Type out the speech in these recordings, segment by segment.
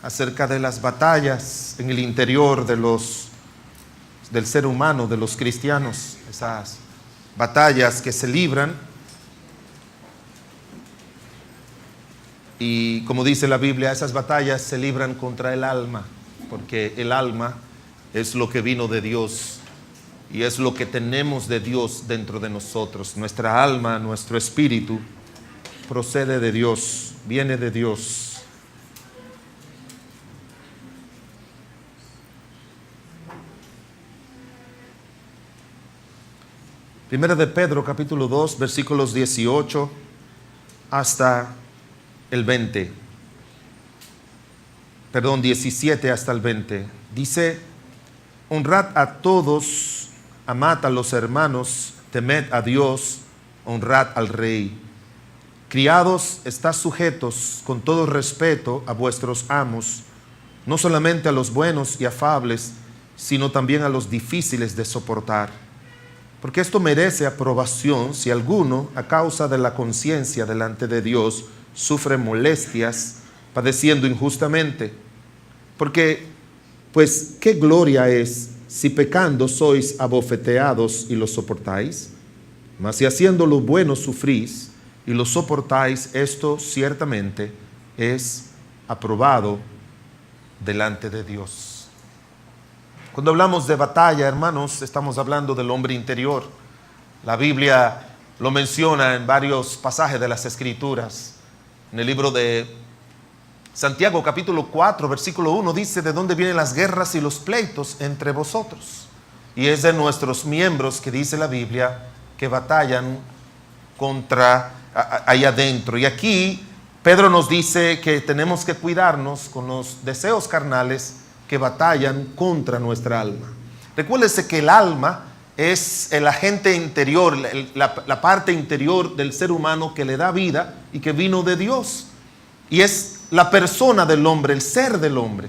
acerca de las batallas en el interior del ser humano, de los cristianos, esas batallas que se libran. Y como dice la Biblia, esas batallas se libran contra el alma, porque el alma es lo que vino de Dios y es lo que tenemos de Dios dentro de nosotros. Nuestra alma, nuestro espíritu procede de Dios, viene de Dios. Primera de Pedro, capítulo 2, versículos 18 hasta el 20. Perdón, 17 hasta el 20. Dice: honrad a todos, amad a los hermanos, temed a Dios, honrad al Rey. Criados, estad sujetos con todo respeto a vuestros amos, no solamente a los buenos y afables, sino también a los difíciles de soportar. Porque esto merece aprobación si alguno, a causa de la conciencia delante de Dios, sufre molestias, padeciendo injustamente. Porque, pues, ¿qué gloria es si pecando sois abofeteados y lo soportáis? Mas si haciendo lo bueno sufrís y lo soportáis, esto ciertamente es aprobado delante de Dios. Cuando hablamos de batalla, hermanos, estamos hablando del hombre interior. La Biblia lo menciona en varios pasajes de las Escrituras. En el libro de Santiago, capítulo 4, versículo 1, dice: ¿de dónde vienen las guerras y los pleitos entre vosotros? Y es de nuestros miembros que dice la Biblia que batallan contra ahí adentro. Y aquí Pedro nos dice que tenemos que cuidarnos con los deseos carnales que batallan contra nuestra alma. Recuérdese que el alma es el agente interior, la parte interior del ser humano que le da vida y que vino de Dios. Y es la persona del hombre, el ser del hombre.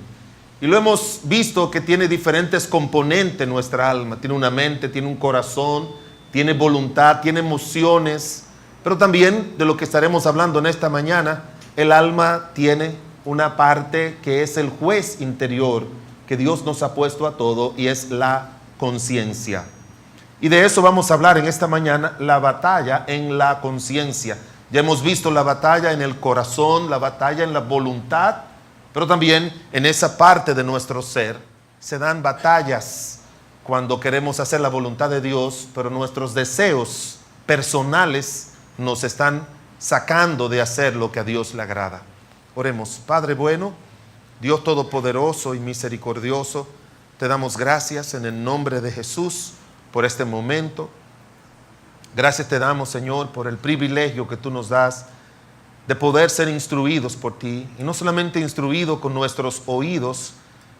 Y lo hemos visto que tiene diferentes componentes nuestra alma. Tiene una mente, tiene un corazón, tiene voluntad, tiene emociones. Pero también, de lo que estaremos hablando en esta mañana, el alma tiene una parte que es el juez interior que Dios nos ha puesto a todo, y es la conciencia. Y de eso vamos a hablar en esta mañana, la batalla en la conciencia. Ya hemos visto la batalla en el corazón, la batalla en la voluntad, pero también en esa parte de nuestro ser se dan batallas cuando queremos hacer la voluntad de Dios, pero nuestros deseos personales nos están sacando de hacer lo que a Dios le agrada. Oremos. Padre bueno, Dios todopoderoso y misericordioso, te damos gracias en el nombre de Jesús por este momento. Gracias te damos, Señor, por el privilegio que tú nos das de poder ser instruidos por ti, y no solamente instruidos con nuestros oídos,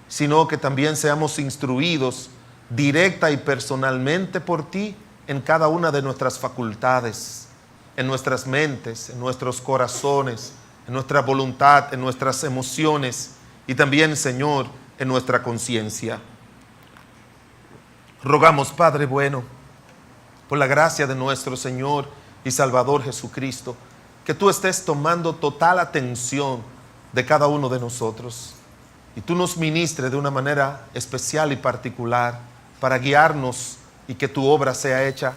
sino que también seamos instruidos directa y personalmente por ti en cada una de nuestras facultades, en nuestras mentes, en nuestros corazones, en nuestra voluntad, en nuestras emociones y también, Señor, en nuestra conciencia. Rogamos, Padre bueno, por la gracia de nuestro Señor y Salvador Jesucristo, que tú estés tomando total atención de cada uno de nosotros y tú nos ministres de una manera especial y particular para guiarnos y que tu obra sea hecha.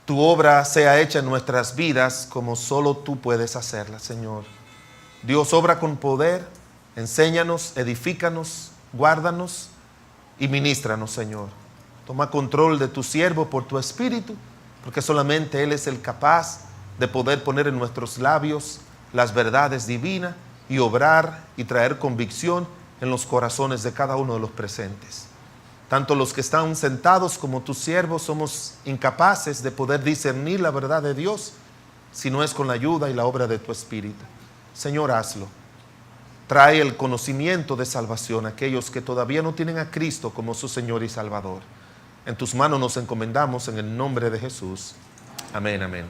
Tu obra sea hecha en nuestras vidas como solo tú puedes hacerla, Señor. Dios, obra con poder, enséñanos, edifícanos, guárdanos y ministranos, Señor. Toma control de tu siervo por tu Espíritu, porque solamente Él es el capaz de poder poner en nuestros labios las verdades divinas y obrar y traer convicción en los corazones de cada uno de los presentes. Tanto los que están sentados como tus siervos somos incapaces de poder discernir la verdad de Dios si no es con la ayuda y la obra de tu Espíritu. Señor, hazlo. Trae el conocimiento de salvación a aquellos que todavía no tienen a Cristo como su Señor y Salvador. En tus manos nos encomendamos en el nombre de Jesús. Amén, amén.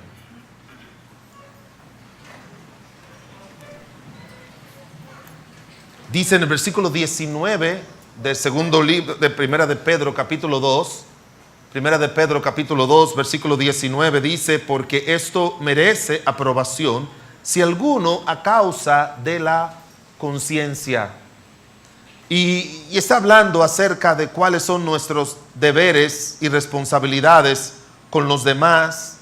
Dice en el versículo 19 del segundo libro de Primera de Pedro, capítulo 2, Primera de Pedro, capítulo 2, versículo 19, dice: porque esto merece aprobación si alguno a causa de la conciencia. Y está hablando acerca de cuáles son nuestros deberes y responsabilidades con los demás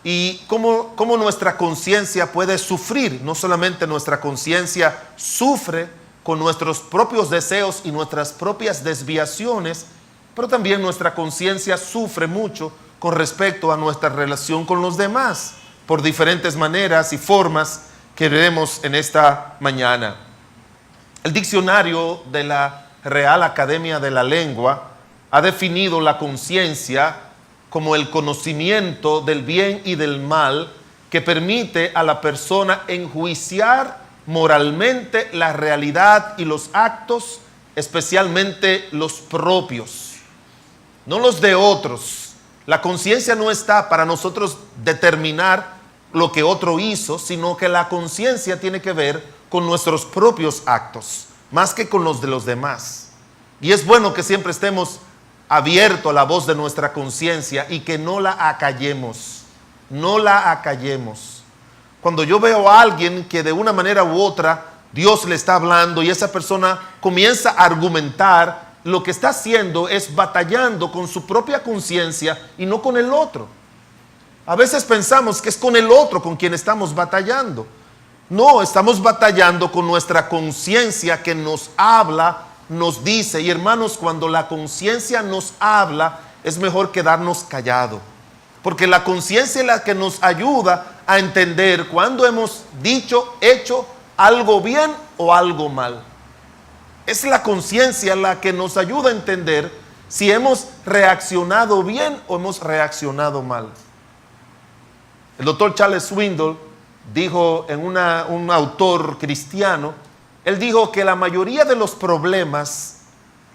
y cómo nuestra conciencia puede sufrir. No solamente nuestra conciencia sufre con nuestros propios deseos y nuestras propias desviaciones, pero también nuestra conciencia sufre mucho con respecto a nuestra relación con los demás, por diferentes maneras y formas que veremos en esta mañana. El diccionario de la Real Academia de la Lengua ha definido la conciencia como el conocimiento del bien y del mal que permite a la persona enjuiciar moralmente la realidad y los actos, especialmente los propios, no los de otros. La conciencia no está para nosotros determinar lo que otro hizo, sino que la conciencia tiene que ver con nuestros propios actos, más que con los de los demás. Y es bueno que siempre estemos abiertos a la voz de nuestra conciencia y que no la acallemos, no la acallemos. Cuando yo veo a alguien que de una manera u otra Dios le está hablando y esa persona comienza a argumentar, lo que está haciendo es batallando con su propia conciencia y no con el otro. A veces pensamos que es con el otro con quien estamos batallando. No, estamos batallando con nuestra conciencia que nos habla, nos dice. Y hermanos, cuando la conciencia nos habla, es mejor quedarnos callados. Porque la conciencia es la que nos ayuda a entender cuando hemos dicho, hecho algo bien o algo mal. Es la conciencia la que nos ayuda a entender si hemos reaccionado bien o hemos reaccionado mal. El doctor Charles Swindoll dijo en un autor cristiano, él dijo que la mayoría de los problemas,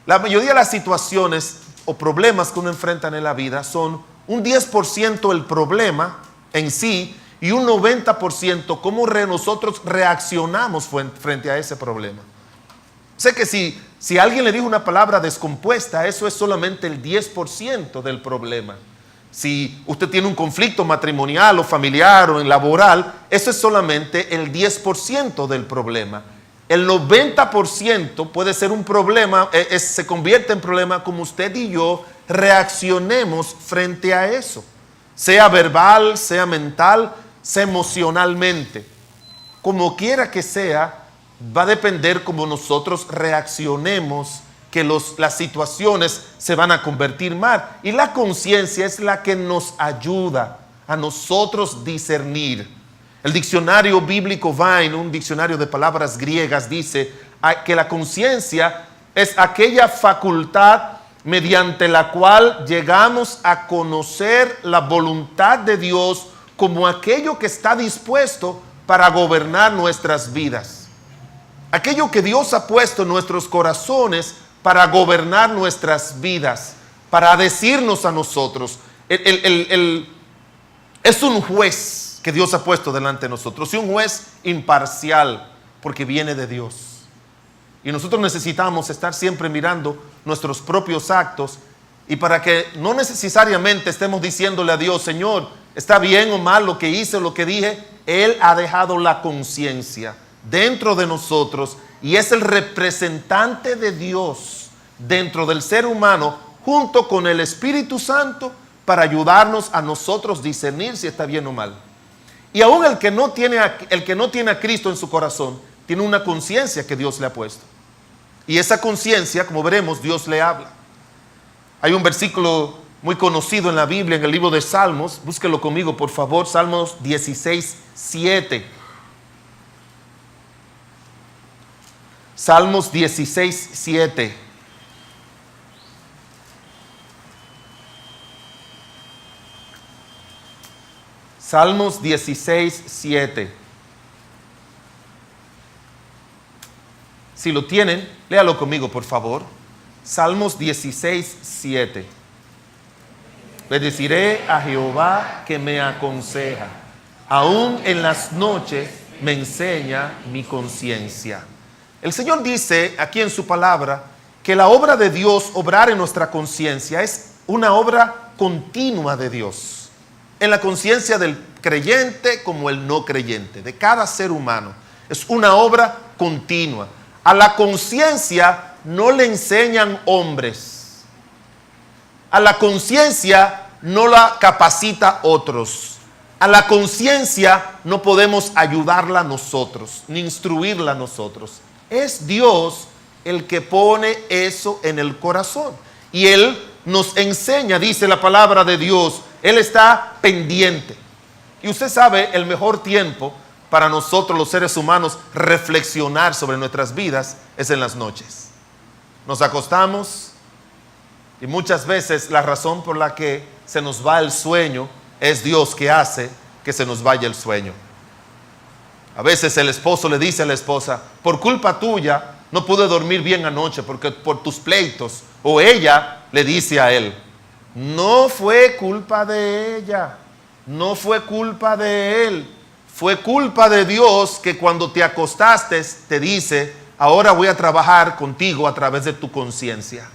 la mayoría de las situaciones o problemas que uno enfrenta en la vida son un 10% el problema en sí y un 90% cómo nosotros reaccionamos frente a ese problema. Sé que si alguien le dijo una palabra descompuesta, eso es solamente el 10% del problema. Si usted tiene un conflicto matrimonial o familiar o laboral, eso es solamente el 10% del problema. El 90% puede ser un problema, se convierte en problema como usted y yo reaccionemos frente a eso. Sea verbal, sea mental, sea emocionalmente. Como quiera que sea, va a depender cómo nosotros reaccionemos que las situaciones se van a convertir mal. Y la conciencia es la que nos ayuda a nosotros discernir. El diccionario bíblico Vine, un diccionario de palabras griegas, dice que la conciencia es aquella facultad mediante la cual llegamos a conocer la voluntad de Dios como aquello que está dispuesto para gobernar nuestras vidas. Aquello que Dios ha puesto en nuestros corazones para gobernar nuestras vidas, para decirnos a nosotros. Es un juez que Dios ha puesto delante de nosotros, y un juez imparcial, porque viene de Dios. Y nosotros necesitamos estar siempre mirando nuestros propios actos, y para que no necesariamente estemos diciéndole a Dios, Señor, está bien o mal lo que hice o lo que dije, Él ha dejado la conciencia dentro de nosotros y es el representante de Dios dentro del ser humano junto con el Espíritu Santo para ayudarnos a nosotros discernir si está bien o mal. Y aún el que no tiene a Cristo en su corazón tiene una conciencia que Dios le ha puesto, y esa conciencia, como veremos, Dios le habla. Hay un versículo muy conocido en la Biblia, en el libro de Salmos, búsquelo conmigo por favor, Salmos 16:7. Salmos 16:7. Salmos 16:7. Si lo tienen, léalo conmigo, por favor. Salmos 16:7. Bendeciré a Jehová que me aconseja. Aún en las noches me enseña mi conciencia. El Señor dice aquí en su palabra que la obra de Dios, obrar en nuestra conciencia, es una obra continua de Dios. En la conciencia del creyente como el no creyente, de cada ser humano. Es una obra continua. A la conciencia no le enseñan hombres. A la conciencia no la capacita otros. A la conciencia no podemos ayudarla nosotros, ni instruirla nosotros. Es Dios el que pone eso en el corazón. Y Él nos enseña, dice la palabra de Dios, Él está pendiente. Y usted sabe, el mejor tiempo para nosotros los seres humanos reflexionar sobre nuestras vidas es en las noches. Nos acostamos y muchas veces la razón por la que se nos va el sueño es Dios que hace que se nos vaya el sueño. A veces el esposo le dice a la esposa, por culpa tuya no pude dormir bien anoche porque por tus pleitos. O ella le dice a él, no fue culpa de ella, no fue culpa de él, fue culpa de Dios que cuando te acostaste te dice, ahora voy a trabajar contigo a través de tu conciencia.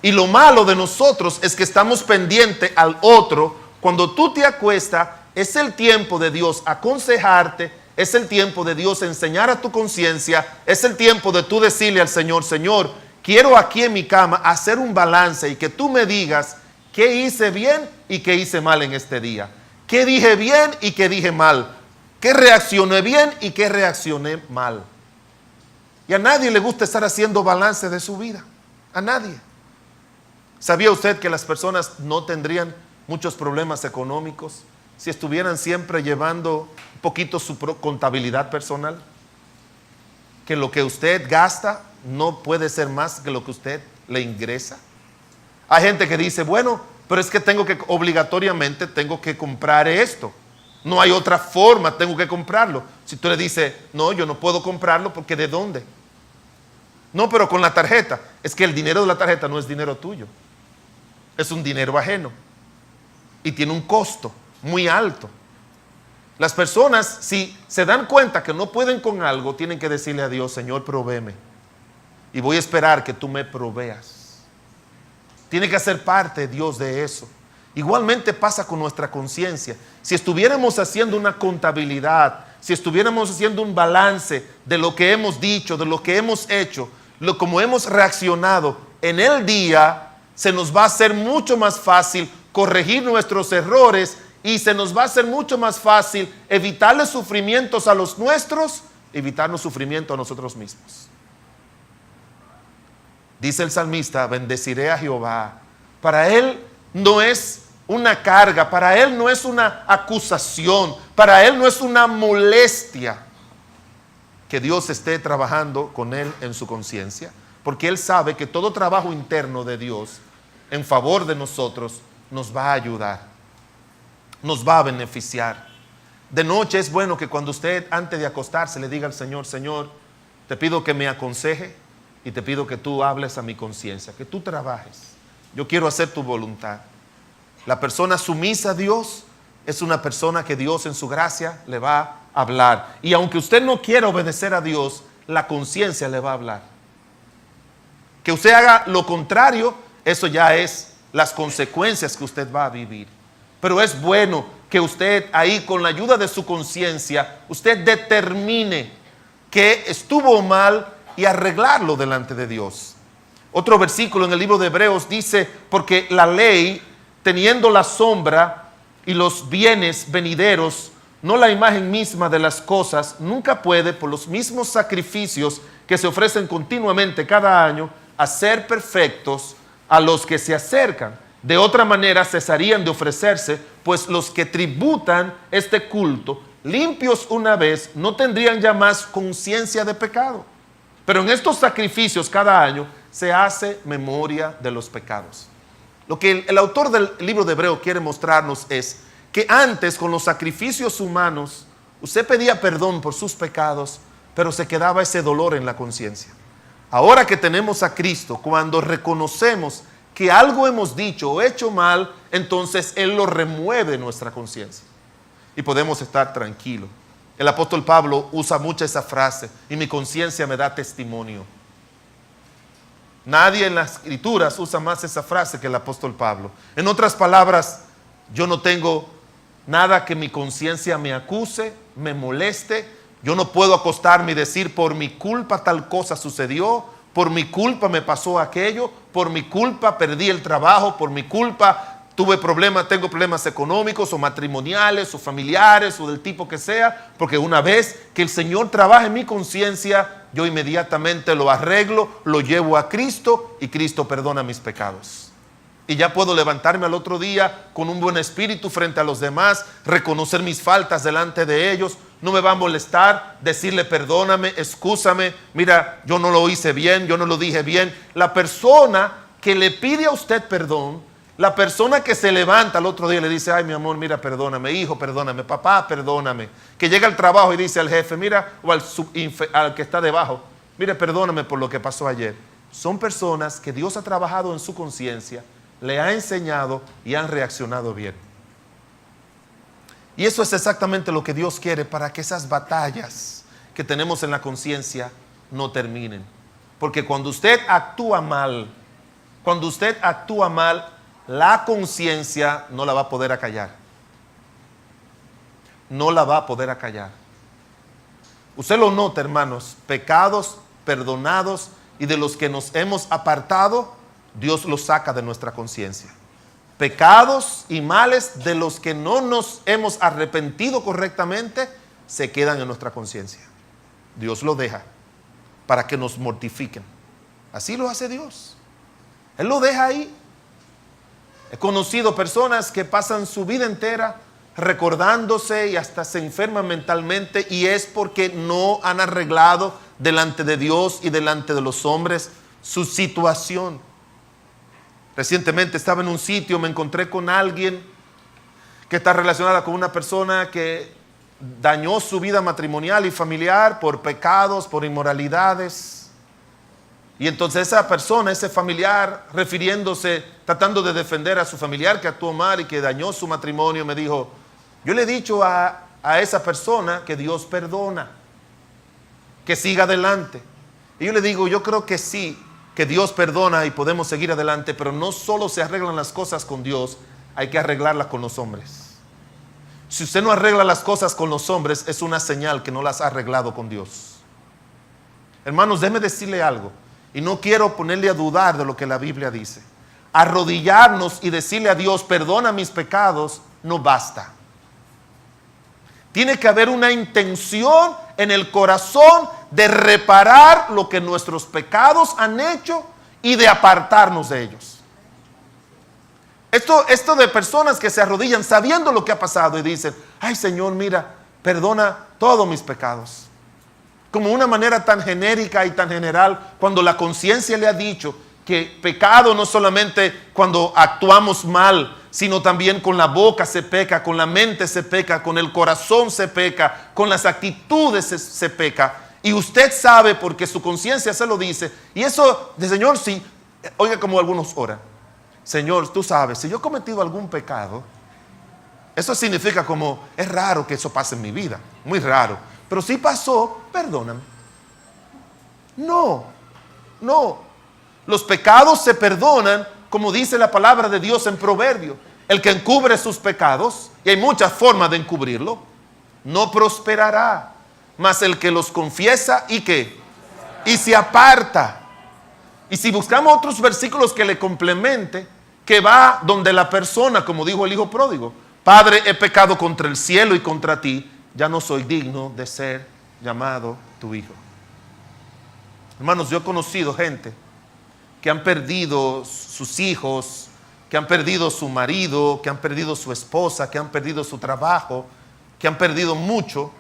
Y lo malo de nosotros es que estamos pendientes al otro. Cuando tú te acuestas, es el tiempo de Dios aconsejarte, es el tiempo de Dios enseñar a tu conciencia, es el tiempo de tú decirle al Señor, Señor, quiero aquí en mi cama hacer un balance y que tú me digas qué hice bien y qué hice mal en este día. Qué dije bien y qué dije mal. Qué reaccioné bien y qué reaccioné mal. Y a nadie le gusta estar haciendo balance de su vida. A nadie. ¿Sabía usted que las personas no tendrían muchos problemas económicos si estuvieran siempre llevando un poquito su contabilidad personal? Que lo que usted gasta no puede ser más que lo que usted le ingresa. Hay gente que dice, bueno, pero es que obligatoriamente tengo que comprar esto. No hay otra forma, tengo que comprarlo. Si tú le dices, no, yo no puedo comprarlo porque ¿de dónde? No, pero con la tarjeta. Es que el dinero de la tarjeta no es dinero tuyo. Es un dinero ajeno. Y tiene un costo muy alto. Las personas, si se dan cuenta que no pueden con algo, tienen que decirle a Dios, Señor, provéeme. Y voy a esperar que tú me proveas. Tiene que hacer parte Dios de eso. Igualmente pasa con nuestra conciencia. Si estuviéramos haciendo una contabilidad, si estuviéramos haciendo un balance de lo que hemos dicho, de lo que hemos hecho, como hemos reaccionado en el día, se nos va a hacer mucho más fácil corregir nuestros errores y se nos va a hacer mucho más fácil evitarle sufrimientos a los nuestros, evitarnos sufrimiento a nosotros mismos. Dice el salmista, bendeciré a Jehová. Para él no es una carga, para él no es una acusación, para él no es una molestia que Dios esté trabajando con él en su conciencia, porque él sabe que todo trabajo interno de Dios en favor de nosotros nos va a ayudar, nos va a beneficiar. De noche es bueno que cuando usted antes de acostarse le diga al Señor, Señor, te pido que me aconseje y te pido que tú hables a mi conciencia, que tú trabajes. Yo quiero hacer tu voluntad. La persona sumisa a Dios es una persona que Dios en su gracia le va a hablar. Y aunque usted no quiera obedecer a Dios, la conciencia le va a hablar. Que usted haga lo contrario, eso ya es las consecuencias que usted va a vivir. Pero es bueno que usted ahí con la ayuda de su conciencia, usted determine que estuvo mal y arreglarlo delante de Dios. Otro versículo en el libro de Hebreos dice, porque la ley, teniendo la sombra y los bienes venideros, no la imagen misma de las cosas, nunca puede, por los mismos sacrificios que se ofrecen continuamente cada año, hacer perfectos a los que se acercan. De otra manera cesarían de ofrecerse, pues los que tributan este culto, limpios una vez, no tendrían ya más conciencia de pecado. Pero en estos sacrificios cada año se hace memoria de los pecados. Lo que el autor del libro de Hebreos quiere mostrarnos es que antes con los sacrificios humanos usted pedía perdón por sus pecados, pero se quedaba ese dolor en la conciencia. Ahora que tenemos a Cristo, cuando reconocemos que algo hemos dicho o hecho mal, entonces Él lo remueve de nuestra conciencia y podemos estar tranquilos. El apóstol Pablo usa mucho esa frase, y mi conciencia me da testimonio. Nadie en las escrituras usa más esa frase que el apóstol Pablo. En otras palabras, yo no tengo nada que mi conciencia me acuse, me moleste. Yo no puedo acostarme y decir, por mi culpa tal cosa sucedió, por mi culpa me pasó aquello, por mi culpa perdí el trabajo, por mi culpa tengo problemas económicos o matrimoniales o familiares o del tipo que sea, porque una vez que el Señor trabaja en mi conciencia, yo inmediatamente lo arreglo, lo llevo a Cristo y Cristo perdona mis pecados. Y ya puedo levantarme al otro día con un buen espíritu frente a los demás, reconocer mis faltas delante de ellos. No me va a molestar decirle perdóname, excúsame, mira, yo no lo hice bien, yo no lo dije bien. La persona que le pide a usted perdón, la persona que se levanta al otro día y le dice, ay mi amor, mira, perdóname, hijo, perdóname, papá, perdóname. Que llega al trabajo y dice al jefe, mira, o al que está debajo, mire, perdóname por lo que pasó ayer. Son personas que Dios ha trabajado en su conciencia, le ha enseñado y han reaccionado bien. Y eso es exactamente lo que Dios quiere para que esas batallas que tenemos en la conciencia no terminen. Porque cuando usted actúa mal, la conciencia no la va a poder acallar. No la va a poder acallar. Usted lo nota, hermanos, pecados perdonados y de los que nos hemos apartado, Dios los saca de nuestra conciencia. Pecados y males de los que no nos hemos arrepentido correctamente, se quedan en nuestra conciencia. Dios lo deja para que nos mortifiquen. Así lo hace Dios. Él lo deja ahí. He conocido personas que pasan su vida entera recordándose y hasta se enferman mentalmente, y es porque no han arreglado delante de Dios y delante de los hombres su situación. Recientemente estaba en un sitio, me encontré con alguien que está relacionada con una persona que dañó su vida matrimonial y familiar por pecados, por inmoralidades. Y entonces esa persona, ese familiar, refiriéndose, tratando de defender a su familiar que actuó mal y que dañó su matrimonio, me dijo, yo le he dicho a esa persona que Dios perdona, que siga adelante. Y yo le digo, yo creo que sí, que Dios perdona y podemos seguir adelante, pero no solo se arreglan las cosas con Dios, hay que arreglarlas con los hombres. Si usted no arregla las cosas con los hombres, es una señal que no las ha arreglado con Dios. Hermanos, déjeme decirle algo. Y no quiero ponerle a dudar de lo que la Biblia dice. Arrodillarnos y decirle a Dios, perdona mis pecados, no basta. Tiene que haber una intención en el corazón de reparar lo que nuestros pecados han hecho y de apartarnos de ellos. Esto de personas que se arrodillan sabiendo lo que ha pasado y dicen, ay Señor, mira, perdona todos mis pecados. Como una manera tan genérica y tan general, cuando la conciencia le ha dicho que pecado no solamente cuando actuamos mal, sino también con la boca se peca, con la mente se peca, con el corazón se peca, con las actitudes se peca. Y usted sabe porque su conciencia se lo dice. Y eso, de Señor, sí, oiga como algunos oran. Señor, tú sabes, si yo he cometido algún pecado, eso significa como, es raro que eso pase en mi vida, muy raro. Pero si pasó, perdóname. No. Los pecados se perdonan, como dice la palabra de Dios en Proverbio. El que encubre sus pecados, y hay muchas formas de encubrirlo, no prosperará. Mas el que los confiesa, ¿y qué? Y se aparta. Y si buscamos otros versículos que le complemente, que va donde la persona, como dijo el hijo pródigo, Padre, he pecado contra el cielo y contra ti, ya no soy digno de ser llamado tu hijo. Hermanos, yo he conocido gente que han perdido sus hijos, que han perdido su marido, que han perdido su esposa, que han perdido su trabajo, que han perdido mucho.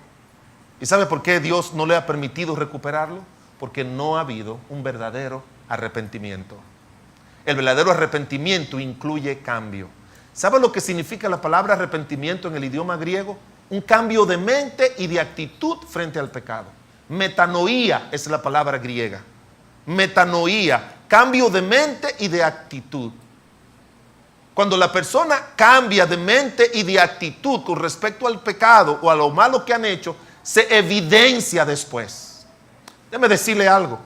¿Y sabe por qué Dios no le ha permitido recuperarlo? Porque no ha habido un verdadero arrepentimiento. El verdadero arrepentimiento incluye cambio. ¿Sabe lo que significa la palabra arrepentimiento en el idioma griego? Un cambio de mente y de actitud frente al pecado. Metanoía es la palabra griega. Metanoía, cambio de mente y de actitud. Cuando la persona cambia de mente y de actitud con respecto al pecado o a lo malo que han hecho, se evidencia después. Déjeme decirle algo.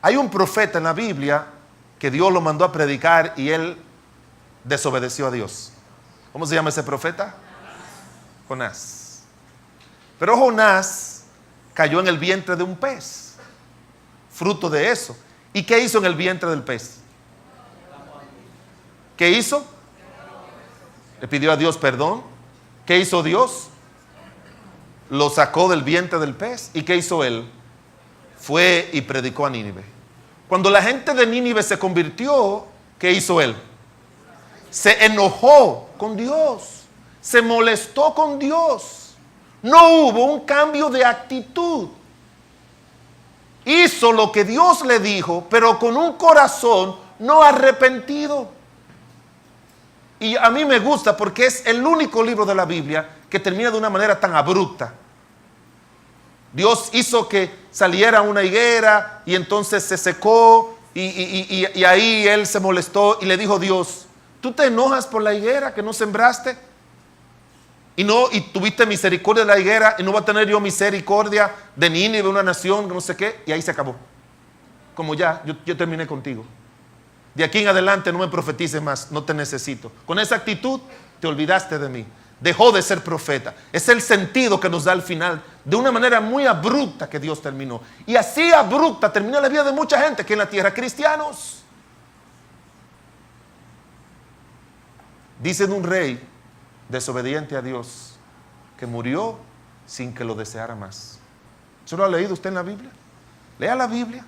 Hay un profeta en la Biblia que Dios lo mandó a predicar y él desobedeció a Dios. ¿Cómo se llama ese profeta? Jonás. Pero Jonás cayó en el vientre de un pez, fruto de eso. ¿Y qué hizo en el vientre del pez? ¿Qué hizo? Le pidió a Dios perdón. ¿Qué hizo Dios? Lo sacó del vientre del pez. ¿Y qué hizo él? Fue y predicó a Nínive. Cuando la gente de Nínive se convirtió, ¿qué hizo él? Se enojó con Dios, se molestó con Dios. No hubo un cambio de actitud. Hizo lo que Dios le dijo, pero con un corazón no arrepentido. Y a mí me gusta porque es el único libro de la Biblia que termina de una manera tan abrupta. Dios hizo que saliera una higuera y entonces se secó y ahí él se molestó y le dijo a Dios: ¿tú te enojas por la higuera que no sembraste? Y tuviste misericordia de la higuera, y no voy a tener yo misericordia de Nínive, una nación, no sé qué. Y ahí se acabó. Como ya, yo terminé contigo. De aquí en adelante no me profetices más, no te necesito. Con esa actitud te olvidaste de mí. Dejó de ser profeta. Es el sentido que nos da al final, de una manera muy abrupta que Dios terminó. Y así abrupta terminó la vida de mucha gente aquí en la tierra, cristianos. Dicen un rey desobediente a Dios que murió sin que lo deseara más. ¿Eso lo ha leído usted en la Biblia? Lea la Biblia.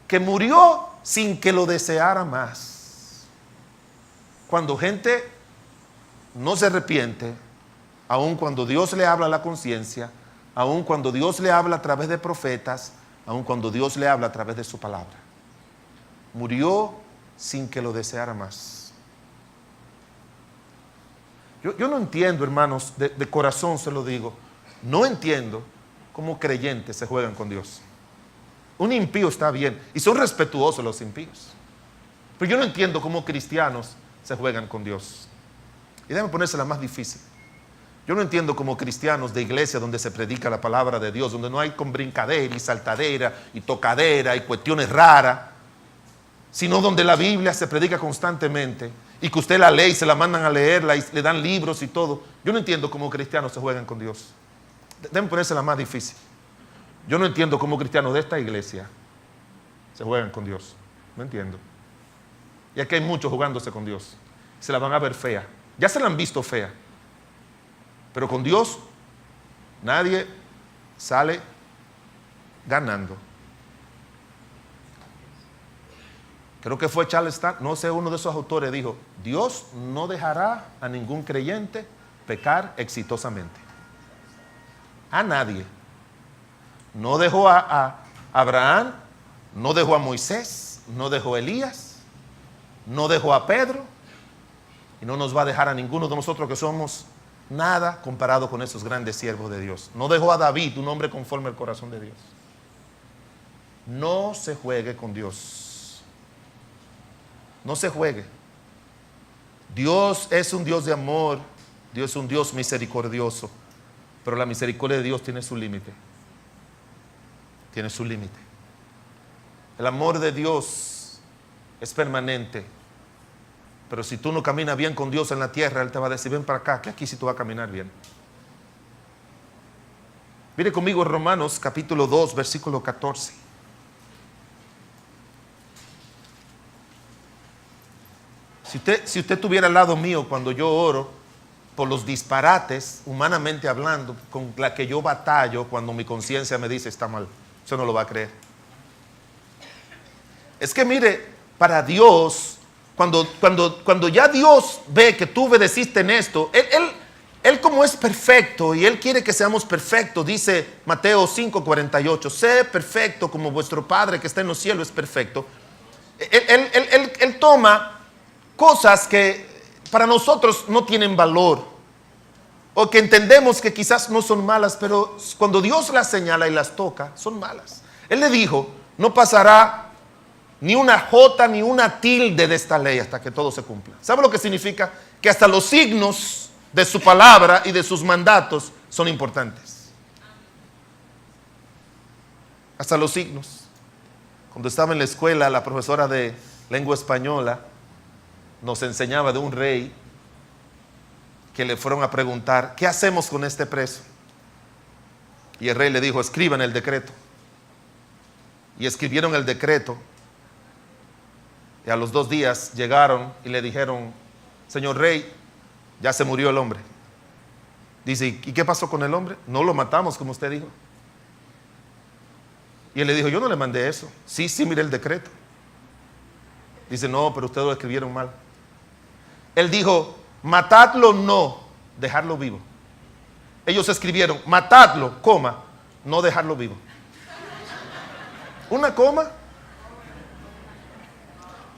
Que murió sin que lo deseara más. Cuando gente no se arrepiente, aun cuando Dios le habla a la conciencia, aun cuando Dios le habla a través de profetas, aun cuando Dios le habla a través de su palabra, murió sin que lo deseara más. Yo no entiendo, hermanos, de corazón se lo digo, no entiendo cómo creyentes se juegan con Dios. Un impío está bien, y son respetuosos los impíos, pero yo no entiendo cómo cristianos se juegan con Dios. Y déjame ponérsela más difícil. Yo no entiendo cómo cristianos de iglesia donde se predica la palabra de Dios, donde no hay con brincadera y saltadera y tocadera y cuestiones raras, sino donde la Biblia se predica constantemente y que usted la lee y se la mandan a leerla y le dan libros y todo. Yo no entiendo cómo cristianos se juegan con Dios. Déjenme ponérsela más difícil. Yo no entiendo cómo cristianos de esta iglesia se juegan con Dios. No entiendo. Y aquí hay muchos jugándose con Dios. Se la van a ver fea. Ya se la han visto fea. Pero con Dios nadie sale ganando. Creo que fue Charles Stanley, no sé, uno de esos autores dijo: Dios no dejará a ningún creyente pecar exitosamente. A nadie. No dejó a Abraham, no dejó a Moisés, no dejó a Elías, no dejó a Pedro, y no nos va a dejar a ninguno de nosotros que somos nada comparado con esos grandes siervos de Dios. No dejó a David, un hombre conforme al corazón de Dios. No se juegue con Dios. No se juegue. Dios es un Dios de amor, Dios es un Dios misericordioso, pero la misericordia de Dios tiene su límite. Tiene su límite. El amor de Dios es permanente, pero si tú no caminas bien con Dios en la tierra, Él te va a decir: ven para acá, que aquí sí tú vas a caminar bien. Mire conmigo Romanos capítulo 2, versículo 14. Si usted estuviera al lado mío cuando yo oro por los disparates, humanamente hablando, con la que yo batallo cuando mi conciencia me dice está mal, usted no lo va a creer. Es que mire, para Dios, cuando ya Dios ve que tú obedeciste en esto, Él como es perfecto y Él quiere que seamos perfectos, dice Mateo 5:48, sé perfecto como vuestro Padre que está en los cielos es perfecto. Él toma cosas que para nosotros no tienen valor, o que entendemos que quizás no son malas, pero cuando Dios las señala y las toca, son malas. Él le dijo: no pasará ni una jota ni una tilde de esta ley hasta que todo se cumpla. ¿Sabe lo que significa? Que hasta los signos de su palabra y de sus mandatos son importantes. Hasta los signos. Cuando estaba en la escuela, la profesora de lengua española nos enseñaba de un rey que le fueron a preguntar: ¿qué hacemos con este preso? Y el rey le dijo: escriban el decreto. Y escribieron el decreto. Y a los 2 días llegaron y le dijeron: señor rey, ya se murió el hombre. Dice: ¿y qué pasó con el hombre? No lo matamos como usted dijo. Y él le dijo: yo no le mandé eso. Sí, mire el decreto. Dice: no, pero ustedes lo escribieron mal. Él dijo: matadlo, no, dejarlo vivo. Ellos escribieron: matadlo, coma, no dejarlo vivo. Una coma.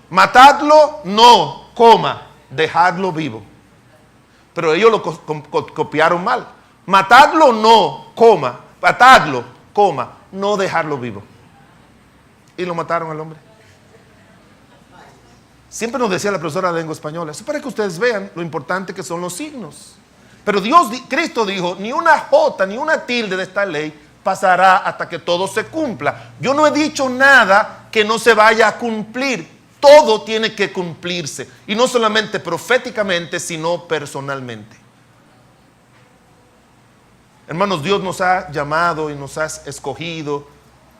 Matadlo, no, coma, dejarlo vivo. Pero ellos lo copiaron mal. Matadlo, no, coma, matadlo, coma, no dejarlo vivo. Y lo mataron al hombre. Siempre nos decía la profesora de lengua española: eso para que ustedes vean lo importante que son los signos. Pero Cristo dijo: ni una jota ni una tilde de esta ley pasará hasta que todo se cumpla. Yo no he dicho nada que no se vaya a cumplir. Todo tiene que cumplirse. Y no solamente proféticamente, sino personalmente. Hermanos, Dios nos ha llamado y nos ha escogido.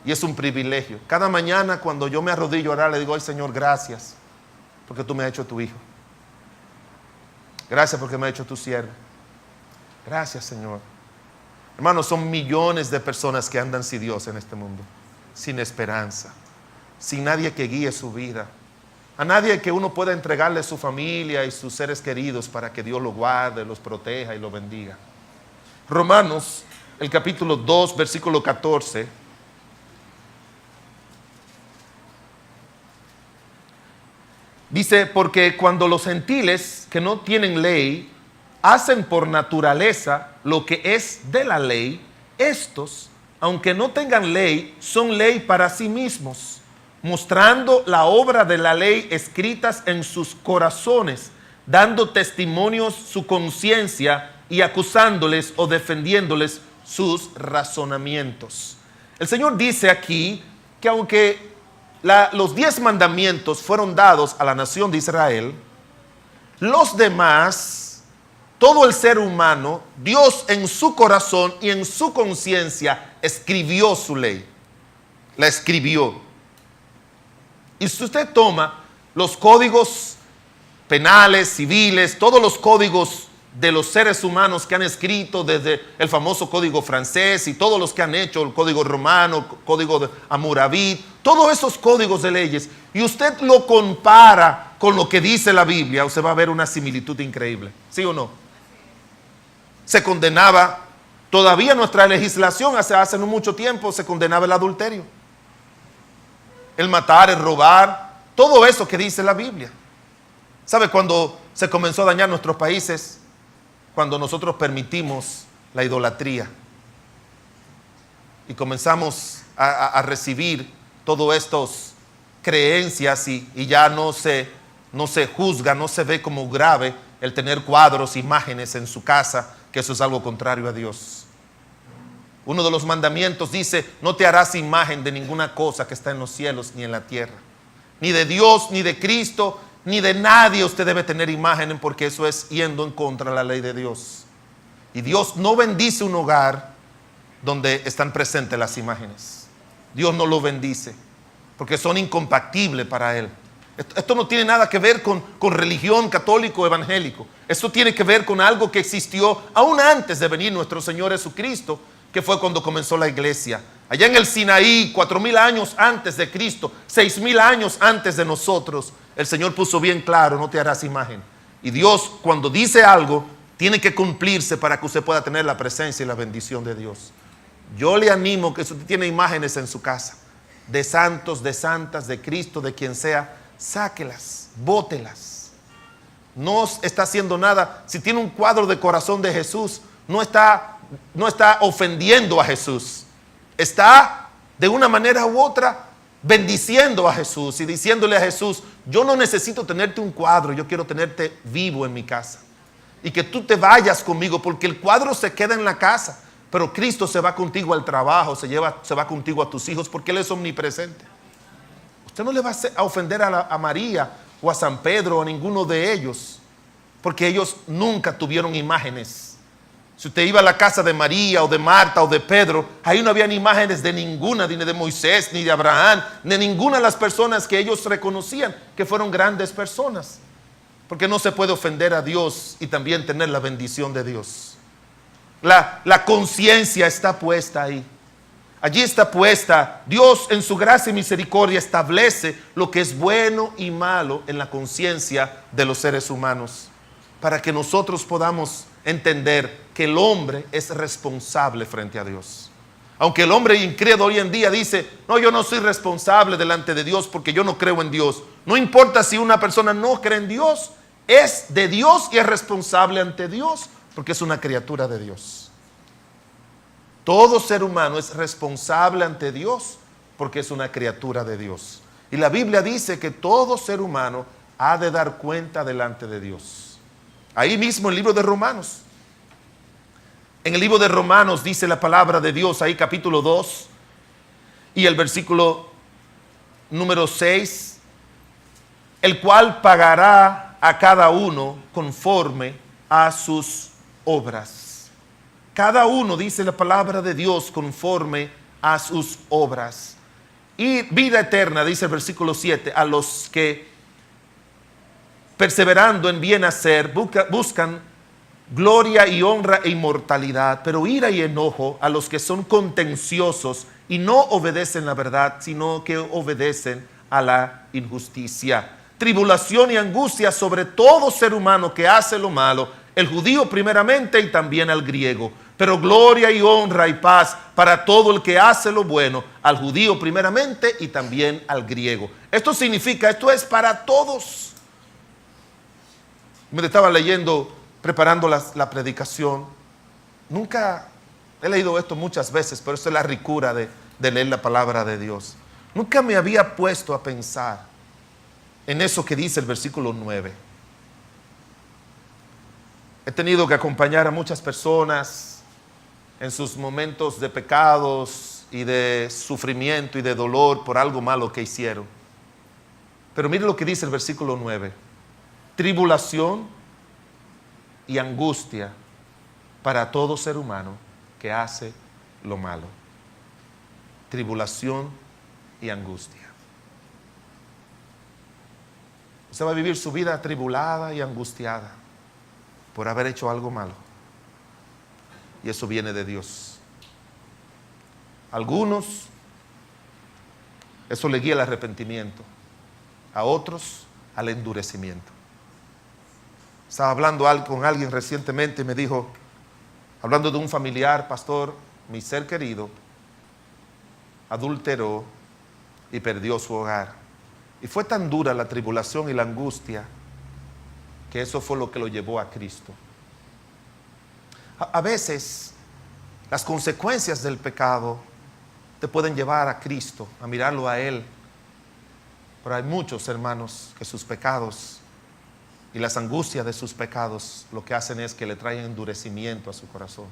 Y es un privilegio. Cada mañana cuando yo me arrodillo a orar, le digo: ay Señor, gracias, porque tú me has hecho tu hijo. Gracias porque me has hecho tu siervo. Gracias, Señor. Hermanos, son millones de personas que andan sin Dios en este mundo, sin esperanza, sin nadie que guíe su vida, a nadie que uno pueda entregarle su familia y sus seres queridos para que Dios lo guarde, los proteja y lo bendiga. Romanos, el capítulo 2, versículo 14. Dice: porque cuando los gentiles que no tienen ley hacen por naturaleza lo que es de la ley, estos, aunque no tengan ley, son ley para sí mismos, mostrando la obra de la ley escritas en sus corazones, dando testimonios su conciencia y acusándoles o defendiéndoles sus razonamientos. El Señor dice aquí que aunque los 10 mandamientos fueron dados a la nación de Israel, los demás, todo el ser humano, Dios en su corazón y en su conciencia escribió su ley. La escribió. Y si usted toma los códigos penales, civiles, todos los códigos de los seres humanos que han escrito, desde el famoso código francés y todos los que han hecho, el código romano, código de Hammurabi, todos esos códigos de leyes, y usted lo compara con lo que dice la Biblia, usted va a ver una similitud increíble. ¿Sí o no? Se condenaba, todavía nuestra legislación hace no mucho tiempo se condenaba el adulterio, el matar, el robar, todo eso que dice la Biblia. ¿Sabe cuando se comenzó a dañar nuestros países? Cuando nosotros permitimos la idolatría y comenzamos a recibir todas estas creencias y ya no se juzga, no se ve como grave el tener cuadros, imágenes en su casa, que eso es algo contrario a Dios. Uno de los mandamientos dice: no te harás imagen de ninguna cosa que está en los cielos ni en la tierra, ni de Dios, ni de Cristo, ni de nadie usted debe tener imagen, porque eso es yendo en contra de la ley de Dios. Y Dios no bendice un hogar donde están presentes las imágenes. Dios no lo bendice porque son incompatibles para Él. Esto no tiene nada que ver con religión católico o evangélico. Esto tiene que ver con algo que existió aún antes de venir nuestro Señor Jesucristo, que fue cuando comenzó la iglesia. Allá en el Sinaí, 4000 años antes de Cristo, 6000 años antes de nosotros, el Señor puso bien claro: no te harás imagen. Y Dios, cuando dice algo, tiene que cumplirse para que usted pueda tener la presencia y la bendición de Dios. Yo le animo que si usted tiene imágenes en su casa, de santos, de santas, de Cristo, de quien sea, sáquelas, bótelas. No está haciendo nada. Si tiene un cuadro de corazón de Jesús, no está ofendiendo a Jesús. Está de una manera u otra bendiciendo a Jesús y diciéndole a Jesús: yo no necesito tenerte un cuadro, yo quiero tenerte vivo en mi casa. Y que tú te vayas conmigo, porque el cuadro se queda en la casa, pero Cristo se va contigo al trabajo, se va contigo a tus hijos, porque Él es omnipresente. Usted no le va a ofender a María o a San Pedro o a ninguno de ellos, porque ellos nunca tuvieron imágenes. Si usted iba a la casa de María o de Marta o de Pedro, ahí no habían imágenes de ninguna, ni de Moisés, ni de Abraham, ni de ninguna de las personas que ellos reconocían que fueron grandes personas. Porque no se puede ofender a Dios y también tener la bendición de Dios. La conciencia está puesta ahí. Allí está puesta. Dios en su gracia y misericordia establece lo que es bueno y malo en la conciencia de los seres humanos, para que nosotros podamos entender que el hombre es responsable frente a Dios. Aunque el hombre incrédulo hoy en día dice, no, yo no soy responsable delante de Dios porque yo no creo en Dios. No importa si una persona no cree en Dios, es de Dios y es responsable ante Dios porque es una criatura de Dios. Todo ser humano es responsable ante Dios porque es una criatura de Dios. Y la Biblia dice que todo ser humano ha de dar cuenta delante de Dios. Ahí mismo en el libro de Romanos. En el libro de Romanos dice la palabra de Dios, ahí capítulo 2 y el versículo número 6, el cual pagará a cada uno conforme a sus obras. Cada uno, dice la palabra de Dios, conforme a sus obras. Y vida eterna, dice el versículo 7, a los que perseverando en bien hacer buscan gloria y honra e inmortalidad, pero ira y enojo a los que son contenciosos y no obedecen la verdad, sino que obedecen a la injusticia. Tribulación y angustia sobre todo ser humano que hace lo malo, el judío primeramente y también al griego. Pero gloria y honra y paz para todo el que hace lo bueno, al judío primeramente y también al griego. Esto significa, esto es para todos. Me estaba leyendo, preparando la predicación. Nunca he leído esto muchas veces, pero esto es la ricura de leer la palabra de Dios. Nunca me había puesto a pensar en eso que dice el versículo 9. He tenido que acompañar a muchas personas en sus momentos de pecados y de sufrimiento y de dolor por algo malo que hicieron. Pero mire lo que dice el versículo 9. Tribulación y angustia para todo ser humano que hace lo malo. Tribulación y angustia. Usted va a vivir su vida atribulada y angustiada por haber hecho algo malo. Y eso viene de Dios. Algunos, eso le guía al arrepentimiento. A otros, al endurecimiento. Estaba hablando con alguien recientemente y me dijo, hablando de un familiar, pastor, mi ser querido adulteró y perdió su hogar. Y fue tan dura la tribulación y la angustia que eso fue lo que lo llevó a Cristo. A veces las consecuencias del pecado te pueden llevar a Cristo, a mirarlo a Él. Pero hay muchos hermanos que sus pecados y las angustias de sus pecados lo que hacen es que le traen endurecimiento a su corazón.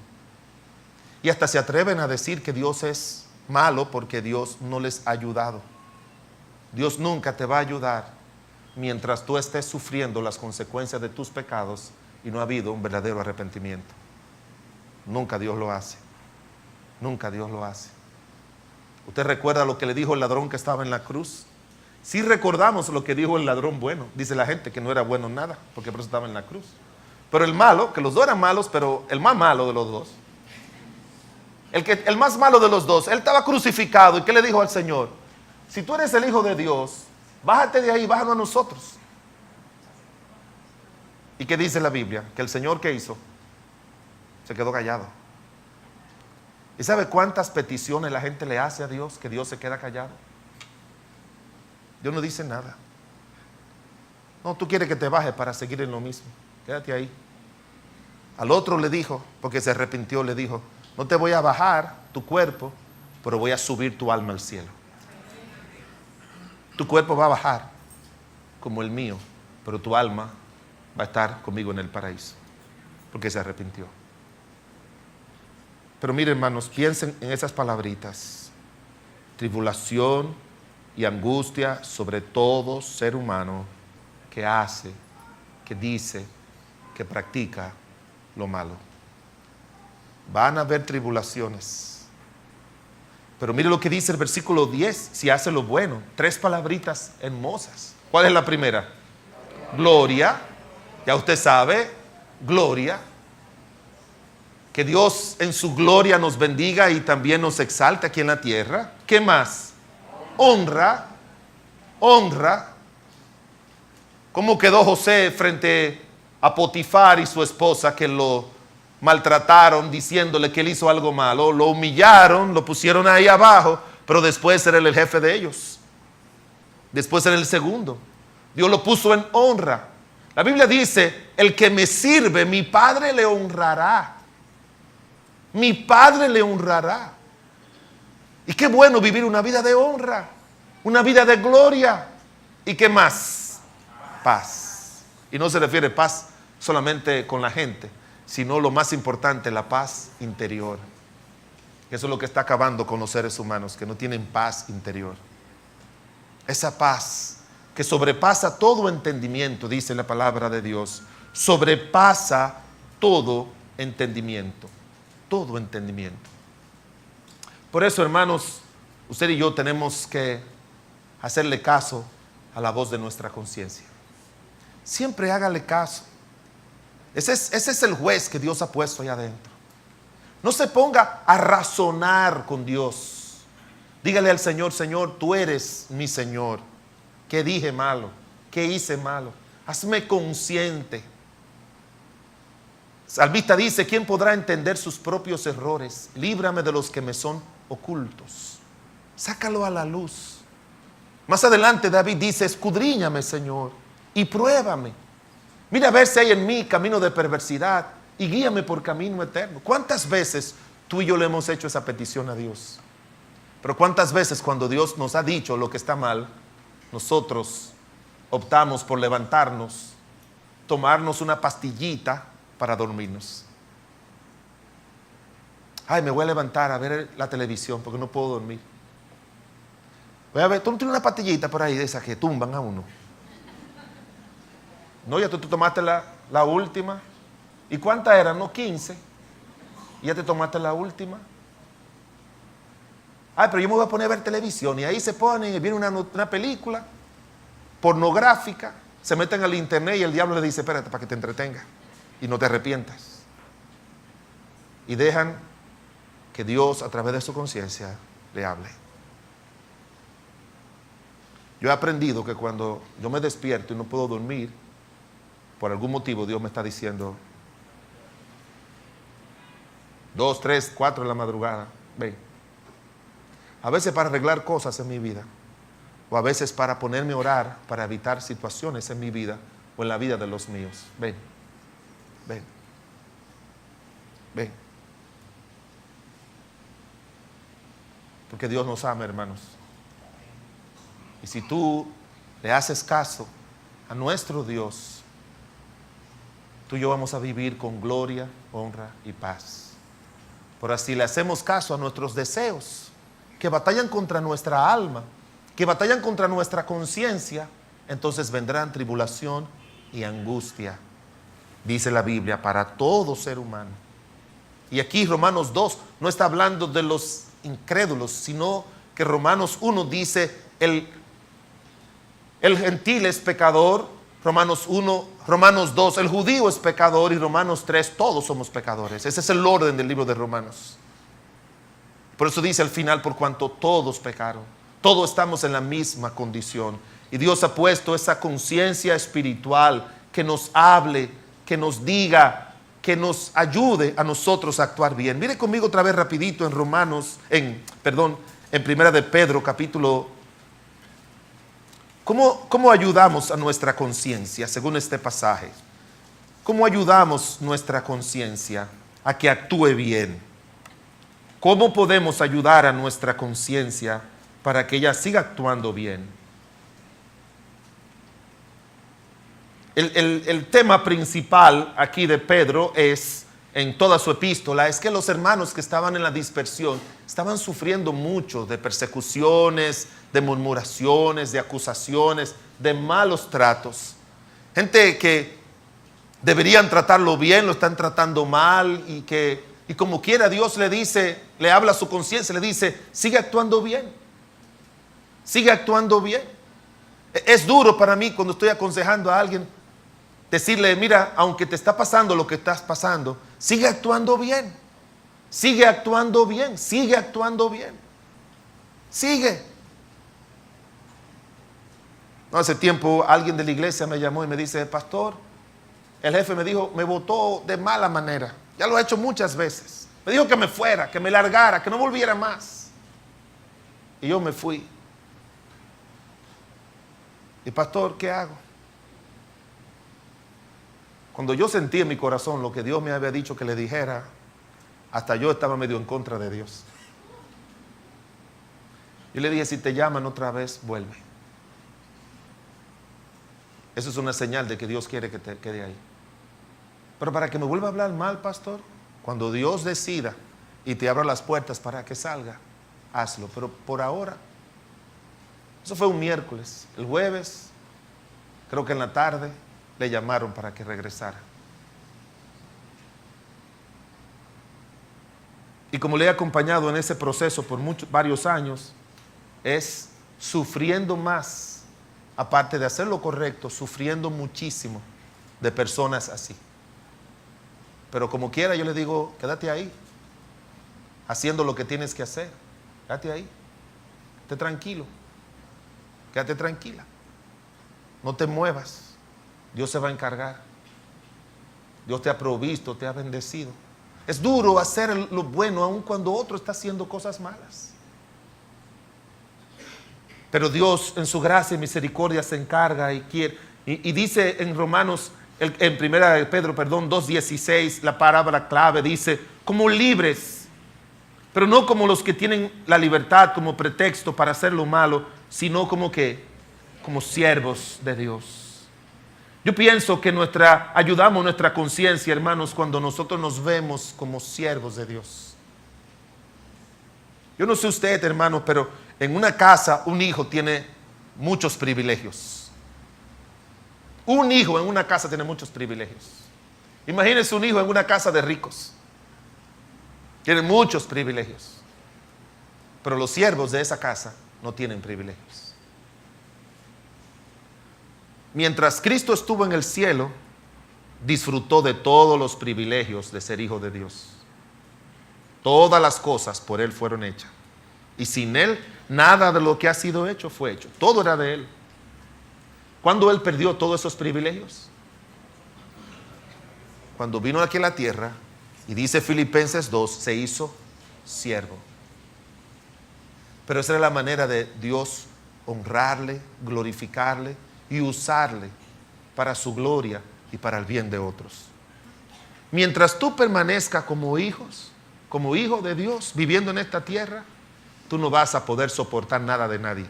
Y hasta se atreven a decir que Dios es malo porque Dios no les ha ayudado. Dios nunca te va a ayudar mientras tú estés sufriendo las consecuencias de tus pecados y no ha habido un verdadero arrepentimiento. Nunca Dios lo hace. Nunca Dios lo hace. ¿Usted recuerda lo que le dijo el ladrón que estaba en la cruz? Sí recordamos lo que dijo el ladrón bueno. Dice la gente que no era bueno nada, porque por eso estaba en la cruz. Pero el malo, que los dos eran malos, pero el más malo de los dos, el más malo de los dos, él estaba crucificado. ¿Y qué le dijo al Señor? Si tú eres el Hijo de Dios, bájate de ahí, bájanos a nosotros. ¿Y qué dice la Biblia? Que el Señor, ¿qué hizo? Se quedó callado. ¿Y sabe cuántas peticiones la gente le hace a Dios que Dios se queda callado? Dios no dice nada. No, tú quieres que te baje para seguir en lo mismo. Quédate ahí. Al otro le dijo, porque se arrepintió, le dijo, no te voy a bajar tu cuerpo, pero voy a subir tu alma al cielo. Tu cuerpo va a bajar como el mío, pero tu alma va a estar conmigo en el paraíso, porque se arrepintió. Pero miren, hermanos, piensen en esas palabritas. Tribulación y angustia sobre todo ser humano que hace, que dice que practica lo malo. Van a haber tribulaciones. Pero mire lo que dice el versículo 10, si hace lo bueno. 3 palabritas hermosas. ¿Cuál es la primera? Gloria. Ya usted sabe, gloria. Que Dios en su gloria nos bendiga y también nos exalte aquí en la tierra. ¿Qué más? Honra. Honra. ¿Cómo quedó José frente a Potifar y su esposa que lo maltrataron diciéndole que él hizo algo malo? Lo humillaron, lo pusieron ahí abajo, pero después era el jefe de ellos. Después era el segundo. Dios lo puso en honra. La Biblia dice, el que me sirve, mi Padre le honrará. Mi Padre le honrará. Y qué bueno vivir una vida de honra, una vida de gloria. ¿Y qué más? Paz. Y no se refiere paz solamente con la gente, sino lo más importante, la paz interior. Eso es lo que está acabando con los seres humanos, que no tienen paz interior. Esa paz que sobrepasa todo entendimiento, dice la palabra de Dios. Sobrepasa todo entendimiento. Todo entendimiento. Por eso, hermanos, usted y yo tenemos que hacerle caso a la voz de nuestra conciencia. Siempre hágale caso. Ese es el juez que Dios ha puesto allá adentro. No se ponga a razonar con Dios. Dígale al Señor, Señor, tú eres mi Señor. ¿Qué dije malo? ¿Qué hice malo? Hazme consciente. Salmista dice, ¿quién podrá entender sus propios errores? Líbrame de los que me son ocultos. Sácalo a la luz. Más adelante David dice, escudriñame, Señor, y pruébame. Mira a ver si hay en mí camino de perversidad y guíame por camino eterno. ¿Cuántas veces tú y yo le hemos hecho esa petición a Dios? Pero ¿cuántas veces cuando Dios nos ha dicho lo que está mal, nosotros optamos por levantarnos, tomarnos una pastillita para dormirnos? Ay, me voy a levantar a ver la televisión porque no puedo dormir. Voy a ver, tú no tienes una pastillita por ahí de esas que tumban a uno. No, ya tú tomaste la última. ¿Y cuántas eran? No, 15. ¿Y ya te tomaste la última? Ay, pero yo me voy a poner a ver televisión. Y ahí se pone, viene una película pornográfica. Se meten al internet y el diablo le dice, espérate para que te entretenga y no te arrepientas. Y dejan que Dios a través de su conciencia le hable. Yo he aprendido que cuando yo me despierto y no puedo dormir, por algún motivo Dios me está diciendo 2, 3, 4 de la madrugada, ven. A veces para arreglar cosas en mi vida, o a veces para ponerme a orar, para evitar situaciones en mi vida o en la vida de los míos. Ven, ven, ven. Porque Dios nos ama, hermanos. Y si tú le haces caso a nuestro Dios, tú y yo vamos a vivir con gloria, honra y paz. Por así le hacemos caso a nuestros deseos, que batallan contra nuestra alma, que batallan contra nuestra conciencia, entonces vendrán tribulación y angustia, dice la Biblia, para todo ser humano. Y aquí Romanos 2 no está hablando de los incrédulos, sino que Romanos 1 dice, el gentil es pecador, Romanos 2, el judío es pecador, y Romanos 3, todos somos pecadores. Ese es el orden del libro de Romanos. Por eso dice al final, por cuanto todos pecaron, todos estamos en la misma condición. Y Dios ha puesto esa conciencia espiritual que nos hable, que nos diga, que nos ayude a nosotros a actuar bien. Mire conmigo otra vez rapidito en Primera de Pedro, capítulo. ¿Cómo ayudamos a nuestra conciencia según este pasaje? ¿Cómo ayudamos nuestra conciencia a que actúe bien? ¿Cómo podemos ayudar a nuestra conciencia para que ella siga actuando bien? El tema principal aquí de Pedro es, en toda su epístola, es que los hermanos que estaban en la dispersión estaban sufriendo mucho de persecuciones, de murmuraciones, de acusaciones, de malos tratos. Gente que deberían tratarlo bien, lo están tratando mal, y como quiera Dios le dice, le habla a su conciencia, le dice, sigue actuando bien, sigue actuando bien. Es duro para mí cuando estoy aconsejando a alguien, decirle, mira, aunque te está pasando lo que estás pasando, sigue actuando bien, sigue actuando bien, sigue actuando bien, sigue. No, hace tiempo alguien de la iglesia me llamó y me dice, pastor, el jefe me dijo, me votó de mala manera. Ya lo ha hecho muchas veces. Me dijo que me fuera, que me largara, que no volviera más. Y yo me fui. Y pastor, ¿qué hago? Cuando yo sentí en mi corazón lo que Dios me había dicho que le dijera, hasta yo estaba medio en contra de Dios. Yo le dije, si te llaman otra vez, vuelve. Eso es una señal de que Dios quiere que te quede ahí. Pero para que me vuelva a hablar mal, pastor, cuando Dios decida y te abra las puertas para que salga, hazlo. Pero por ahora, eso fue un miércoles. El jueves, creo que en la tarde, le llamaron para que regresara. Y como le he acompañado en ese proceso por varios años, es sufriendo más, aparte de hacer lo correcto, sufriendo muchísimo de personas así. Pero como quiera yo le digo, quédate ahí, haciendo lo que tienes que hacer. Quédate ahí, quédate tranquilo, quédate tranquila. No te muevas, Dios se va a encargar. Dios te ha provisto, te ha bendecido. Es duro hacer lo bueno aun cuando otro está haciendo cosas malas. Pero Dios en su gracia y misericordia se encarga y quiere. Y dice en Romanos, en primera de Pedro, 2:16, la palabra clave dice, como libres, pero no como los que tienen la libertad como pretexto para hacer lo malo, sino como siervos de Dios. Yo pienso que ayudamos nuestra conciencia, hermanos, cuando nosotros nos vemos como siervos de Dios. Yo no sé usted, hermano, pero en una casa un hijo tiene muchos privilegios. Un hijo en una casa tiene muchos privilegios. Imagínense un hijo en una casa de ricos. Tiene muchos privilegios. Pero los siervos de esa casa no tienen privilegios. Mientras Cristo estuvo en el cielo, disfrutó de todos los privilegios de ser hijo de Dios. Todas las cosas por Él fueron hechas. Y sin Él, nada de lo que ha sido hecho fue hecho. Todo era de Él. ¿Cuándo Él perdió todos esos privilegios? Cuando vino aquí a la tierra, y dice Filipenses 2, se hizo siervo. Pero esa era la manera de Dios honrarle, glorificarle y usarle para su gloria y para el bien de otros. Mientras tú permanezcas como hijo de Dios, viviendo en esta tierra, tú no vas a poder soportar nada de nadie.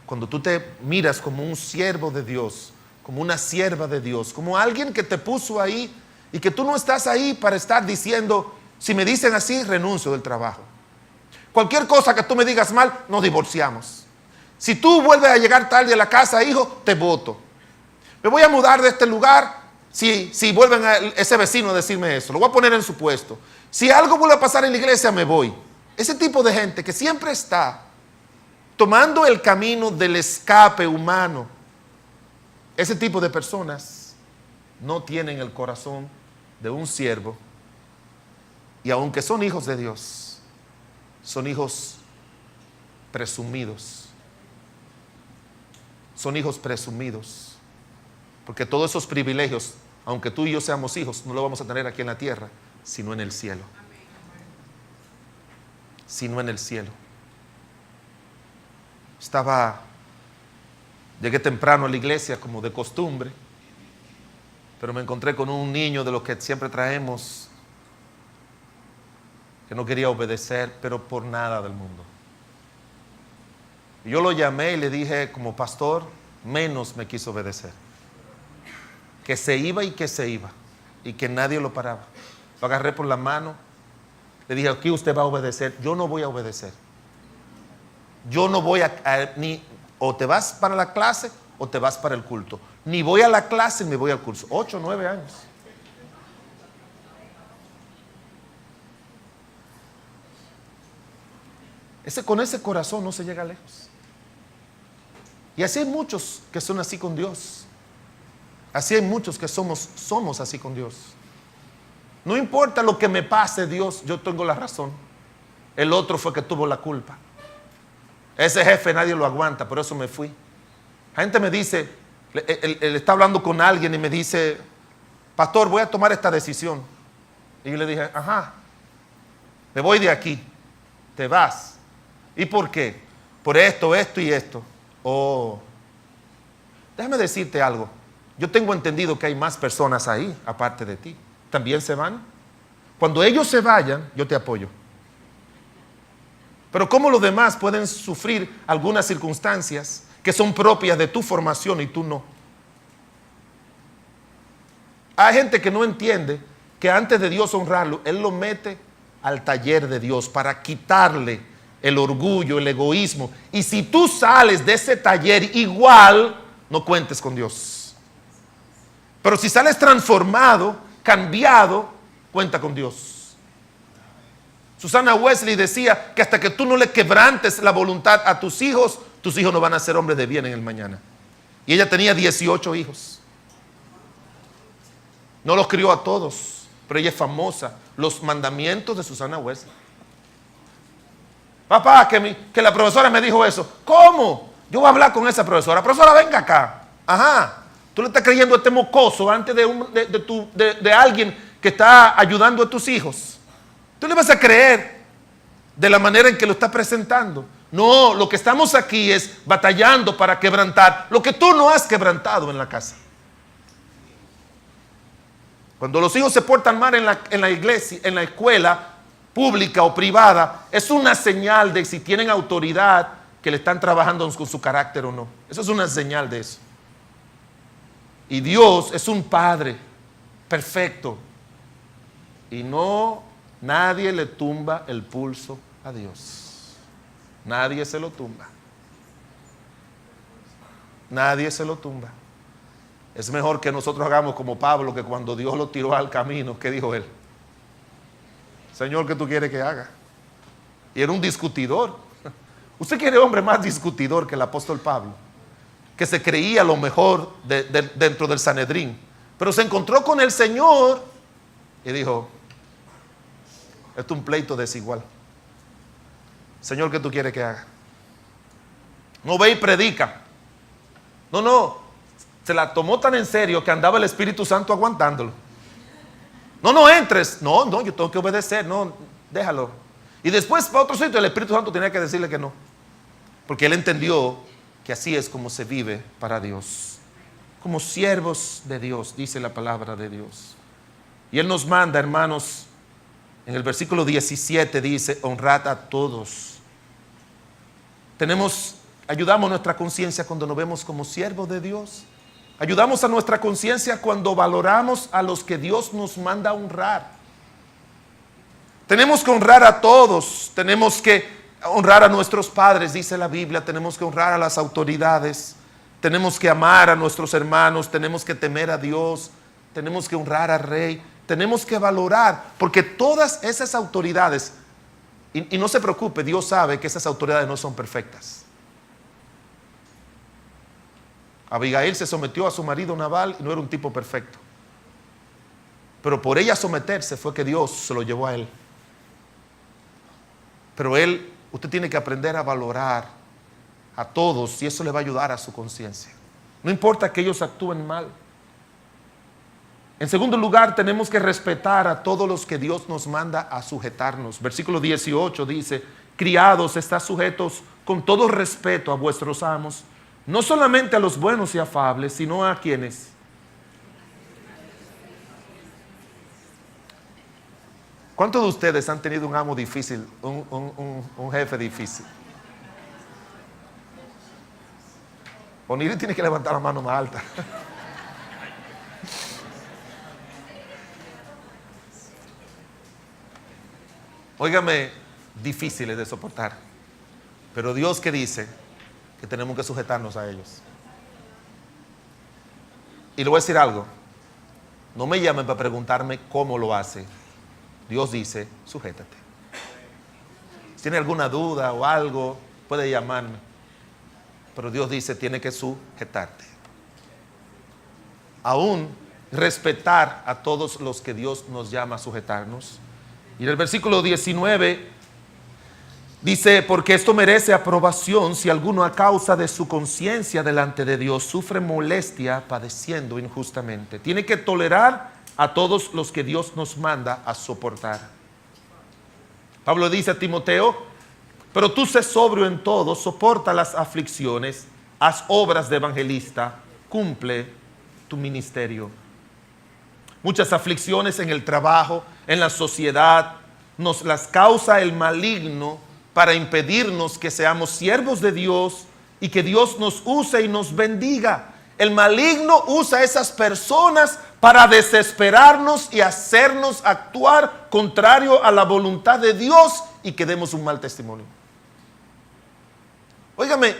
Cuando tú te miras como un siervo de Dios, como una sierva de Dios, como alguien que te puso ahí y que tú no estás ahí para estar diciendo, si me dicen así, renuncio del trabajo. Cualquier cosa que tú me digas mal, nos divorciamos. Si tú vuelves a llegar tarde a la casa, hijo, te voto. Me voy a mudar de este lugar si vuelven ese vecino a decirme eso. Lo voy a poner en su puesto. Si algo vuelve a pasar en la iglesia, me voy. Ese tipo de gente que siempre está tomando el camino del escape humano, ese tipo de personas no tienen el corazón de un siervo. Y aunque son hijos de Dios, son hijos presumidos. Son hijos presumidos. Porque todos esos privilegios, aunque tú y yo seamos hijos, no los vamos a tener aquí en la tierra, sino en el cielo. Sino en el cielo. Llegué temprano a la iglesia como de costumbre, pero me encontré con un niño de los que siempre traemos, que no quería obedecer, pero por nada del mundo. Y yo lo llamé y le dije, como pastor, menos me quiso obedecer. Que se iba y que nadie lo paraba. Lo agarré por la mano, le dije, aquí usted va a obedecer. Yo no voy a obedecer. Yo no voy ni o te vas para la clase o te vas para el culto. Ni voy a la clase ni voy al curso. 8 o 9 años. Con ese corazón no se llega lejos. Y así hay muchos que son así con Dios. Así hay muchos que somos así con Dios. No importa lo que me pase, Dios, yo tengo la razón. El otro fue que tuvo la culpa. Ese jefe nadie lo aguanta, por eso me fui. La gente me dice, él está hablando con alguien y me dice, pastor, voy a tomar esta decisión. Y yo le dije, ajá, me voy de aquí. Te vas. ¿Y por qué? Por esto, esto y esto. Oh, déjame decirte algo. Yo tengo entendido que hay más personas ahí, aparte de ti. ¿También se van? Cuando ellos se vayan, yo te apoyo. Pero ¿cómo los demás pueden sufrir algunas circunstancias que son propias de tu formación y tú no? Hay gente que no entiende que antes de Dios honrarlo, Él lo mete al taller de Dios para quitarle el orgullo, el egoísmo. Y si tú sales de ese taller igual, no cuentes con Dios. Pero si sales transformado, cambiado, cuenta con Dios. Susana Wesley decía que hasta que tú no le quebrantes la voluntad a tus hijos no van a ser hombres de bien en el mañana. Y ella tenía 18 hijos. No los crió a todos, pero ella es famosa. Los mandamientos de Susana Wesley. Papá, que la profesora me dijo eso. ¿Cómo? Yo voy a hablar con esa profesora. Profesora, venga acá. Ajá. Tú le estás creyendo a este mocoso antes de alguien que está ayudando a tus hijos. Tú le vas a creer de la manera en que lo está presentando. No, lo que estamos aquí es batallando para quebrantar lo que tú no has quebrantado en la casa. Cuando los hijos se portan mal en la iglesia, en la escuela pública o privada, es una señal de si tienen autoridad que le están trabajando con su carácter o no. Eso es una señal de eso. Y Dios es un Padre perfecto. Y nadie le tumba el pulso a Dios. Nadie se lo tumba. Nadie se lo tumba. Es mejor que nosotros hagamos como Pablo, que cuando Dios lo tiró al camino, ¿qué dijo él? Señor, ¿qué tú quieres que haga? Y era un discutidor. ¿Usted quiere hombre más discutidor que el apóstol Pablo? Que se creía lo mejor dentro del Sanedrín. Pero se encontró con el Señor y dijo, esto es un pleito desigual. Señor, ¿qué tú quieres que haga? No ve y predica. No. Se la tomó tan en serio que andaba el Espíritu Santo aguantándolo. No entres. No, yo tengo que obedecer. No, déjalo. Y después para otro sitio el Espíritu Santo tenía que decirle que no. Porque él entendió que así es como se vive para Dios. Como siervos de Dios, dice la palabra de Dios. Y Él nos manda, hermanos, en el versículo 17 dice, honrad a todos. Ayudamos a nuestra conciencia cuando nos vemos como siervos de Dios. Ayudamos a nuestra conciencia cuando valoramos a los que Dios nos manda a honrar. Tenemos que honrar a todos. Tenemos que honrar a nuestros padres, dice la Biblia. Tenemos que honrar a las autoridades. Tenemos que amar a nuestros hermanos. Tenemos que temer a Dios. Tenemos que honrar al Rey. Tenemos que valorar, porque todas esas autoridades, y no se preocupe, Dios sabe que esas autoridades no son perfectas. Abigail se sometió a su marido Nabal y no era un tipo perfecto. Pero por ella someterse fue que Dios se lo llevó a él. Pero usted tiene que aprender a valorar a todos y eso le va a ayudar a su conciencia. No importa que ellos actúen mal. En segundo lugar, tenemos que respetar a todos los que Dios nos manda a sujetarnos. Versículo 18 dice, criados, estad sujetos con todo respeto a vuestros amos, no solamente a los buenos y afables, sino a quienes. ¿Cuántos de ustedes han tenido un amo difícil, un jefe difícil? Oniri tiene que levantar la mano más alta. Óigame, difíciles de soportar. Pero Dios, ¿qué dice? Que tenemos que sujetarnos a ellos. Y le voy a decir algo. No me llamen para preguntarme cómo lo hace. Dios dice, sujétate. Si tiene alguna duda o algo, puede llamarme. Pero Dios dice, tiene que sujetarte. Aún respetar a todos los que Dios nos llama a sujetarnos. Y en el versículo 19 dice, porque esto merece aprobación si alguno a causa de su conciencia delante de Dios sufre molestia padeciendo injustamente. Tiene que tolerar a todos los que Dios nos manda a soportar. Pablo dice a Timoteo, pero tú sé sobrio en todo, soporta las aflicciones, haz obras de evangelista, cumple tu ministerio. Muchas aflicciones en el trabajo, en la sociedad, nos las causa el maligno para impedirnos que seamos siervos de Dios y que Dios nos use y nos bendiga. El maligno usa a esas personas para desesperarnos y hacernos actuar contrario a la voluntad de Dios y que demos un mal testimonio. Óigame,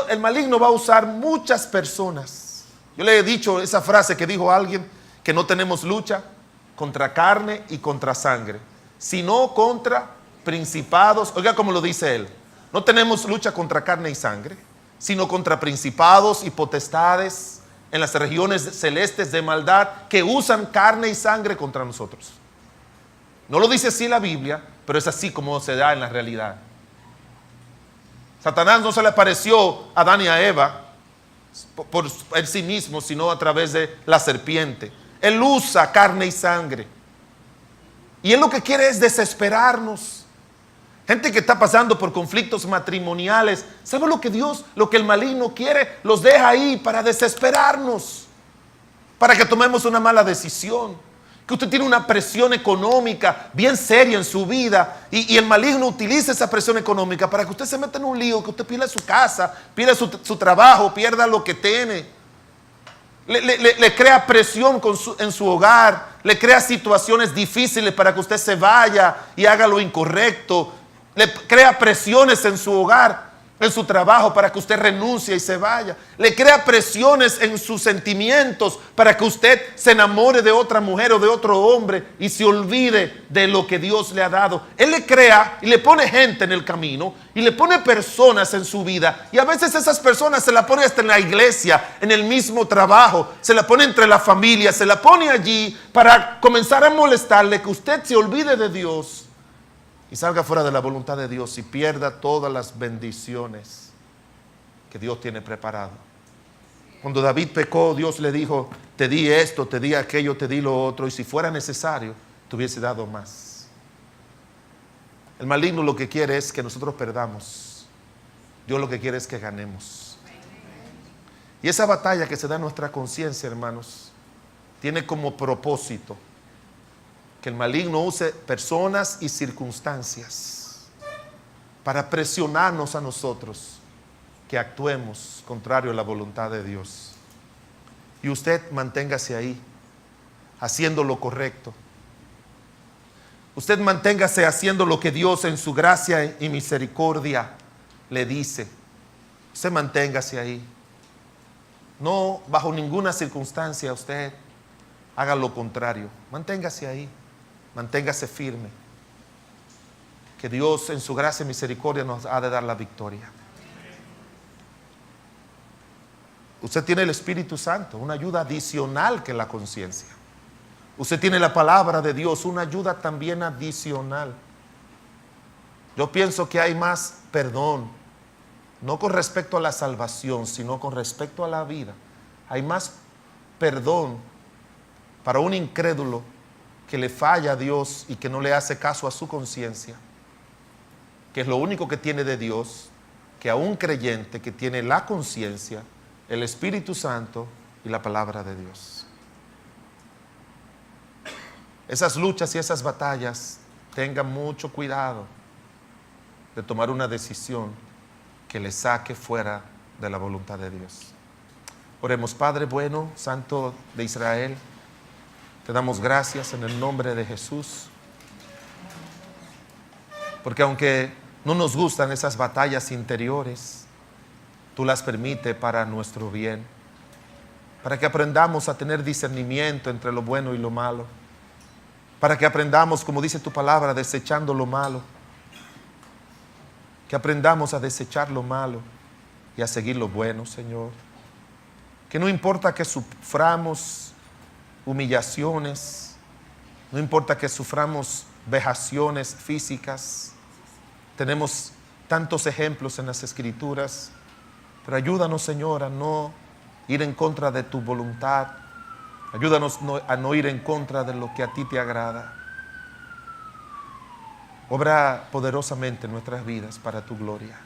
el maligno va a usar muchas personas. Yo le he dicho esa frase que dijo alguien, que no tenemos lucha contra carne y contra sangre, sino contra principados. Oiga cómo lo dice él. No tenemos lucha contra carne y sangre, sino contra principados y potestades en las regiones celestes de maldad que usan carne y sangre contra nosotros. No lo dice así la Biblia, pero es así como se da en la realidad. Satanás no se le apareció a Adán y a Eva por sí mismo, sino a través de la serpiente. Él usa carne y sangre. Y él lo que quiere es desesperarnos. Gente que está pasando por conflictos matrimoniales, ¿sabe lo que el maligno quiere? Los deja ahí para desesperarnos, para que tomemos una mala decisión. Que usted tiene una presión económica bien seria en su vida y el maligno utiliza esa presión económica para que usted se meta en un lío, que usted pierda su casa, pierda su trabajo, pierda lo que tiene. Le crea presión en su hogar, le crea situaciones difíciles para que usted se vaya y haga lo incorrecto, le crea presiones en su hogar, en su trabajo para que usted renuncie y se vaya, le crea presiones en sus sentimientos para que usted se enamore de otra mujer o de otro hombre y se olvide de lo que Dios le ha dado. Él le crea y le pone gente en el camino y le pone personas en su vida, y a veces esas personas se la pone hasta en la iglesia, en el mismo trabajo, se la pone entre la familia, se la pone allí para comenzar a molestarle, que usted se olvide de Dios y salga fuera de la voluntad de Dios y pierda todas las bendiciones que Dios tiene preparado. Cuando David pecó, Dios le dijo, te di esto, te di aquello, te di lo otro, y si fuera necesario, te hubiese dado más. El maligno lo que quiere es que nosotros perdamos. Dios lo que quiere es que ganemos. Y esa batalla que se da en nuestra conciencia, hermanos, tiene como propósito que el maligno use personas y circunstancias para presionarnos a nosotros que actuemos contrario a la voluntad de Dios. Y usted manténgase ahí, haciendo lo correcto. Usted manténgase haciendo lo que Dios en su gracia y misericordia le dice. Usted manténgase ahí. No bajo ninguna circunstancia usted haga lo contrario. Manténgase ahí. Manténgase firme, que Dios en su gracia y misericordia nos ha de dar la victoria. Usted tiene el Espíritu Santo, una ayuda adicional que la conciencia. Usted tiene la palabra de Dios, una ayuda también adicional. Yo pienso que hay más perdón, no con respecto a la salvación, sino con respecto a la vida. Hay más perdón para un incrédulo que le falla a Dios y que no le hace caso a su conciencia, que es lo único que tiene de Dios, que a un creyente que tiene la conciencia, el Espíritu Santo y la palabra de Dios. Esas luchas y esas batallas, tengan mucho cuidado de tomar una decisión que le saque fuera de la voluntad de Dios. Oremos. Padre bueno, Santo de Israel, te damos gracias en el nombre de Jesús, porque aunque no nos gustan esas batallas interiores, tú las permites para nuestro bien. para que aprendamos a tener discernimiento entre lo bueno y lo malo, para que aprendamos, como dice tu palabra, desechando lo malo, que aprendamos a desechar lo malo y a seguir lo bueno, Señor. Que no importa que suframos humillaciones, no importa que suframos vejaciones físicas, tenemos tantos ejemplos en las Escrituras, pero ayúdanos, Señor, a no ir en contra de tu voluntad. Ayúdanos a no ir en contra de lo que a ti te agrada. Obra poderosamente en nuestras vidas para tu gloria.